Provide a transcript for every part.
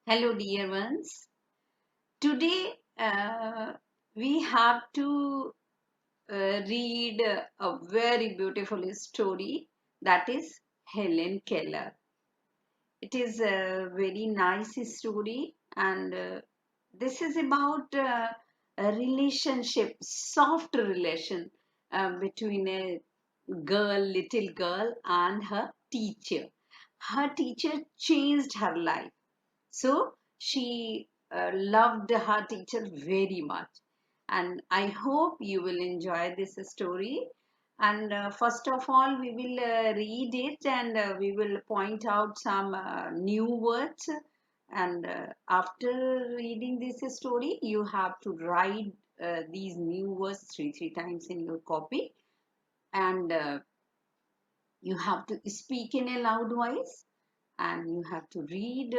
Hello, dear ones. Today we have to read a very beautiful story that is Helen Keller. It is a very nice story, and this is about a relationship, soft relation between a little girl, and her teacher. Her teacher changed her life, so she loved her teacher very much. And I hope you will enjoy this story. And first of all, we will read it, and we will point out some new words. And after reading this story, you have to write these new words three times in your copy. And you have to speak in a loud voice, and you have to read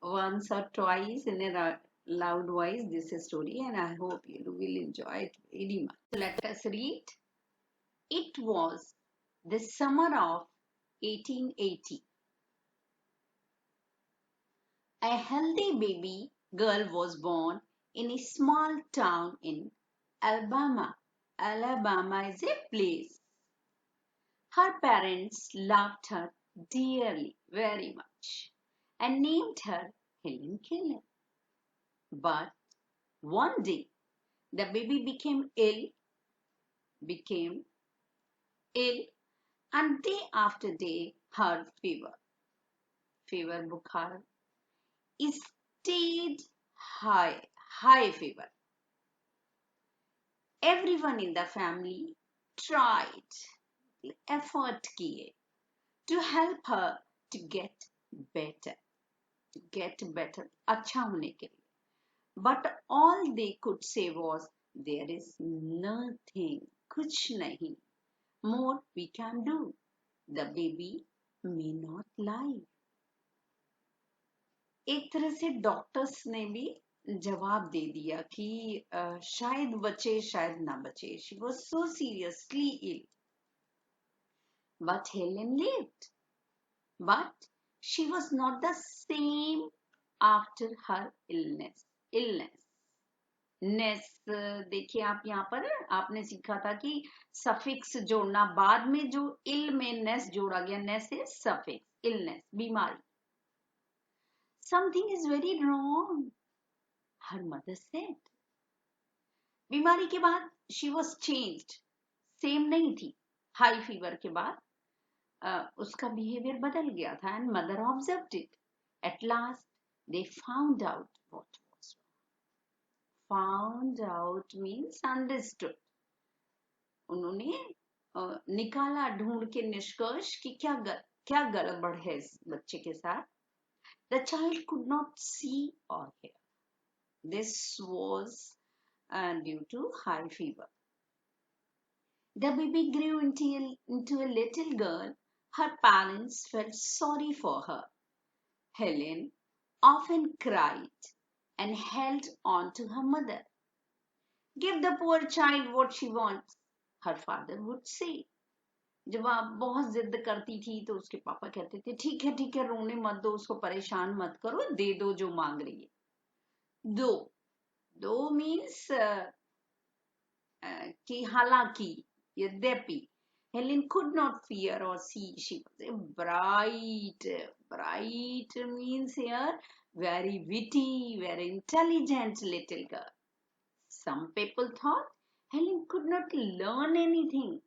once or twice in a loud voice this story, and I hope you will enjoy it very much. So let us read. It was the summer of 1880. A healthy baby girl was born in a small town in Alabama. Alabama is a place. Her parents loved her dearly, very much, and named her Helen Keller. But one day, the baby became ill, and day after day, her fever bukhar, stayed high fever. Everyone in the family tried, effort किए to help her to better, get better, अच्छा होने के लिए. But all they could say was, there is nothing, कुछ नहीं, more we can do. The baby may not live. एक तरह से डॉक्टर्स ने भी जवाब दे दिया कि शायद बचे शायद ना बचे. She was so seriously ill. But Helen lived. But she was not the same after her illness. नेस, देखिए आप यहाँ पर आपने सीखा था कि सफिक्स जोड़ना, बाद में जो इल में नेस जोड़ा गया, नेस इज सफिक्स, इलनेस, बीमारी. Something is very wrong, her mother said. बीमारी के बाद शी वॉज चेंज्ड, सेम नहीं थी. हाई फीवर के बाद उसका बिहेवियर बदल गया था, and mother observed it. At last they found out what was. Found out means understood. उन्होंने निकाला, ढूंढ के निष्कर्ष कि क्या गड़बड़ है इस बच्चे के साथ. The child could not see or hear. This was due to high fever. The baby grew into a little girl. Her parents felt sorry for her. Helen often cried and held on to her mother. Give the poor child what she wants, her father would say. जब आप बहुत जिद करती थी तो उसके पापा कहते थे, ठीक है, रोने मत दो, उसको परेशान मत करो, दे दो जो मांग रही है. दो मीन्स कि हालांकि, यद्यपि. Helen could not fear or see. She was a bright means here very witty, very intelligent little girl. Some people thought Helen could not learn anything.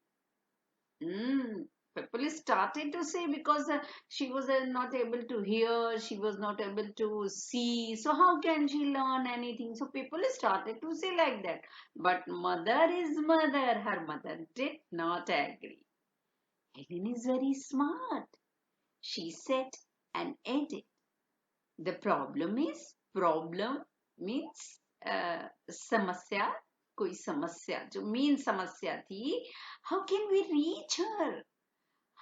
People started to say, because she was not able to hear, she was not able to see, so how can she learn anything? So people started to say like that. But mother is mother. Her mother did not agree. Helen is very smart, she said and added. The problem means समस्या, कोई समस्या, जो main समस्या थी, how can we reach her?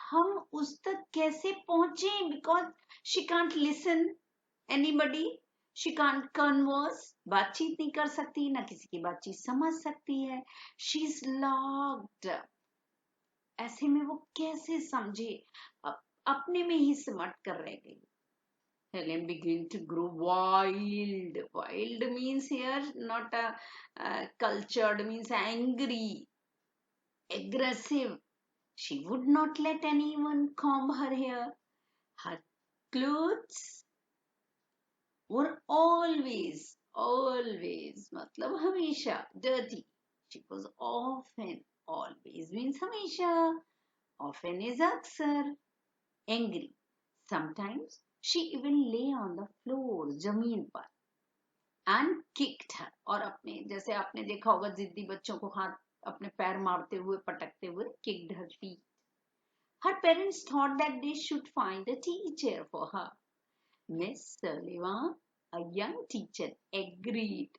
हम उस तक कैसे पहुंचे? Because she can't listen anybody, she can't converse, बातचीत नहीं कर सकती, ना किसी की बातचीत समझ सकती है. She's locked up. ऐसे में वो कैसे समझे? अपने में ही सिमट कर रह गई. Helen began to grow wild. Wild means here not a cultured, means angry, aggressive. She would not let anyone comb her hair. Her clothes were always, मतलब हमेशा dirty. She was often, always means हमेशा, often is अक्सर, angry. Sometimes she even lay on the floor, जमीन पर, and kicked her. और अपने जैसे आपने देखा होगा जिद्दी बच्चों को हाथ अपने पैर मारते हुए पटकते हुए, kicked her feet. Her parents thought that they should find a teacher for her. Miss Sullivan, a young teacher, agreed.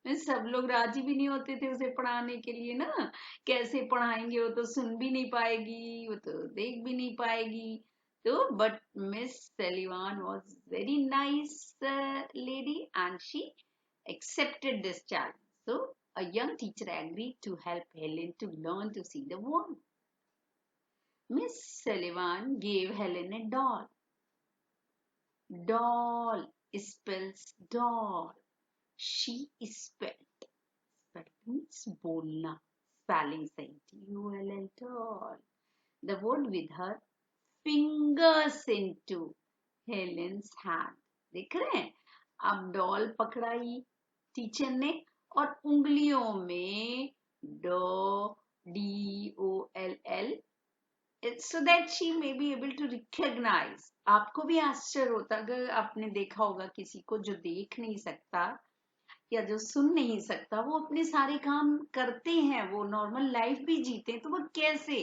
सब लोग राजी भी नहीं होते थे उसे पढ़ाने के लिए ना, कैसे पढ़ाएंगे, वो तो सुन भी नहीं पाएगी, वो तो देख भी नहीं पाएगी. तो but Miss Sullivan was very nice lady and she accepted this challenge. So a young teacher agreed to help Helen to learn to see the world. Miss Sullivan gave Helen a doll. Doll spells doll. She spelled. Spell means बोलना. Spelling सही. Dull, doll. The word with her fingers into Helen's hand. देख रहे हैं? अब doll पकड़ाई teacher ने और उंगलियों में DOLL so that she may be able to recognize. आपको भी आश्चर्य होता अगर आपने देखा होगा किसी को जो देख नहीं सकता या जो सुन नहीं सकता, वो अपने सारे काम करते हैं, वो नॉर्मल लाइफ भी जीते हैं, तो वो कैसे?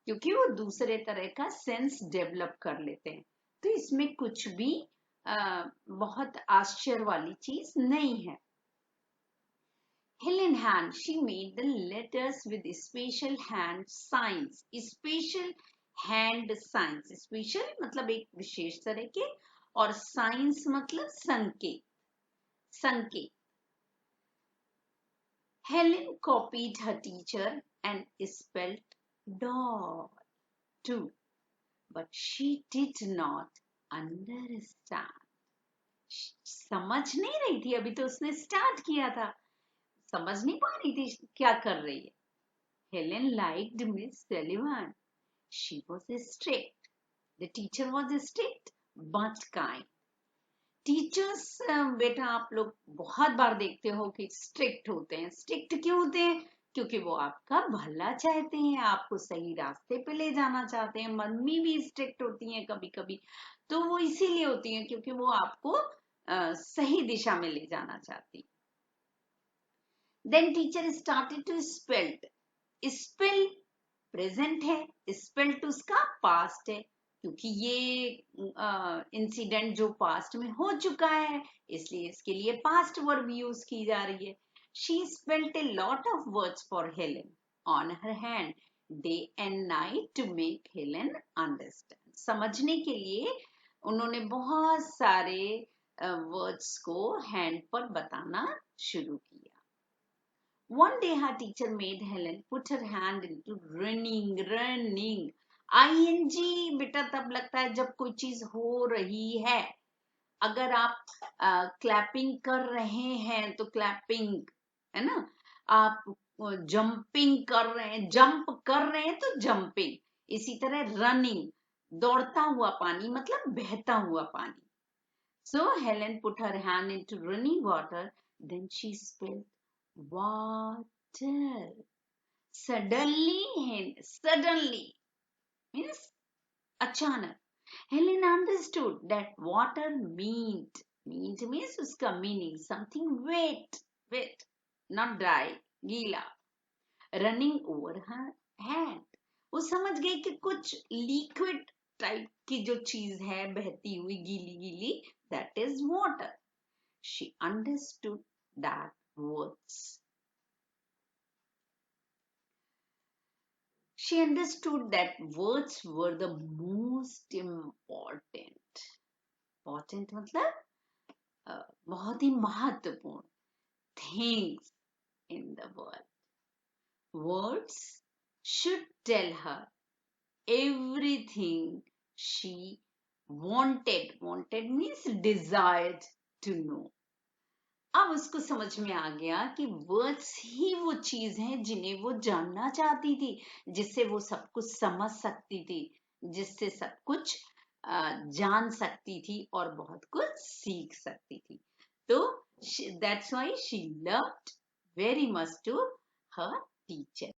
क्योंकि वो दूसरे तरह का सेंस डेवलप कर लेते हैं. तो इसमें कुछ भी बहुत आश्चर्य वाली चीज नहीं है. Helen hand, she made the letters with special hand signs. Special hand signs. Special मतलब एक विशेष तरह के, और signs मतलब संकेत. संकेत. Helen copied her teacher and spelled doll too, but she did not understand. समझ नहीं रही थी, अभी तो उसने स्टार्ट किया था, समझ नहीं पा रही थी क्या कर रही है. Helen liked Miss Sullivan. She was strict. The teacher was strict but kind. Teachers बेटा आप लोग बहुत बार देखते हो कि स्ट्रिक्ट होते हैं. स्ट्रिक्ट क्यों होते हैं? क्योंकि वो आपका भला चाहते हैं, आपको सही रास्ते पे ले जाना चाहते हैं. मम्मी भी स्ट्रिक्ट होती हैं कभी कभी, तो वो इसीलिए होती हैं क्योंकि वो आपको सही दिशा में ले जाना चाहती. Then teacher started to spell. Spell present है, स्पेल टू उसका पास्ट है, क्योंकि ये इंसिडेंट जो पास्ट में हो चुका है इसलिए इसके लिए पास्ट वर्ब यूज की जा रही है. She spelt a lot of words for Helen on her hand day and night to make Helen understand. समझने के लिए उन्होंने बहुत सारे वर्ड्स को हैंड पर बताना शुरू किया. One day her teacher made Helen put her hand into running. ING बेटा तब लगता है जब कोई चीज हो रही है. अगर आप क्लैपिंग कर रहे हैं तो क्लैपिंग है ना. आप जंपिंग कर रहे हैं, जंप कर रहे हैं तो जंपिंग. इसी तरह रनिंग, दौड़ता हुआ पानी मतलब बहता हुआ पानी. So Helen put her hand into running water. Then she spelled water. Suddenly means अचानक. Helen understood that water meant means उसका meaning something wet, not dry, गीला. Running over her hand. वो समझ गई कि कुछ liquid टाइप की जो चीज है बहती हुई गीली गीली, that is water. She understood that words. She understood that words were the most important. Important मतलब बहुत ही महत्वपूर्ण things in the world. Words should tell her everything she wanted means desired to know. अब उसको समझ में आ गया कि words ही वो चीज है जिन्हें वो जानना चाहती थी, जिससे वो सब कुछ समझ सकती थी, जिससे सब कुछ जान सकती थी और बहुत कुछ सीख सकती थी. तो that's why she loved very much to her teacher.